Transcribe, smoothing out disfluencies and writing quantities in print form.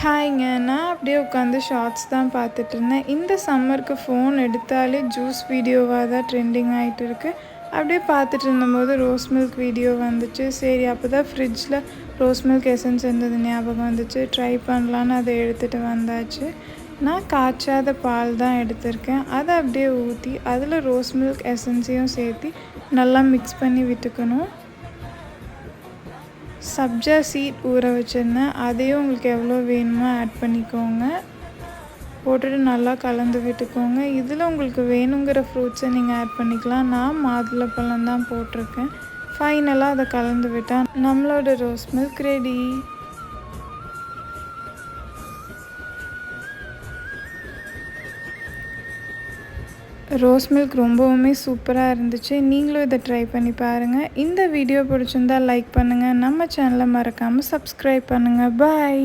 ஹாய்ங்க. நான் அப்படியே உட்காந்து ஷார்ட்ஸ் தான் பார்த்துட்ருந்தேன். இந்த சம்மருக்கு ஃபோன் எடுத்தாலே ஜூஸ் வீடியோவாக தான் ட்ரெண்டிங் ஆகிட்டு இருக்குது. அப்படியே பார்த்துட்டு இருந்தபோது ரோஸ் மில்க் வீடியோ வந்துச்சு. சரி, அப்போ தான் ஃப்ரிட்ஜில் ரோஸ் மில்க் எசன்ஸ் இருந்தது ஞாபகம் வந்துச்சு. ட்ரை பண்ணலான்னு அதை எடுத்துகிட்டு வந்தாச்சு. நான் காய்ச்சாத பால் தான் எடுத்திருக்கேன். அதை அப்படியே ஊற்றி அதில் ரோஸ் மில்க் எசன்ஸையும் சேர்த்து நல்லா மிக்ஸ் பண்ணி விட்டுக்கணும். சப்ஜா சீட் ஊற வச்சுருந்தேன். அதையும் உங்களுக்கு எவ்வளோ வேணுமோ ஆட் பண்ணிக்கோங்க. போட்டுட்டு நல்லா கலந்து விட்டுக்கோங்க. இதில் உங்களுக்கு வேணுங்கிற ஃப்ரூட்ஸை நீங்கள் ஆட் பண்ணிக்கலாம். நான் மாதுளப்பழம் தான் போட்டிருக்கேன். ஃபைனலாக அதை கலந்து விட்டால் நம்மளோட rose milk ready. Rose milk ரொம்பவுமே சூப்பராக இருந்துச்சு. நீங்களும் இதை ட்ரை பண்ணி பாருங்கள். இந்த வீடியோ பிடிச்சிருந்தால் லைக் பண்ணுங்கள். நம்ம சேனலை மறக்காமல் சப்ஸ்கிரைப் பண்ணுங்கள். பாய்.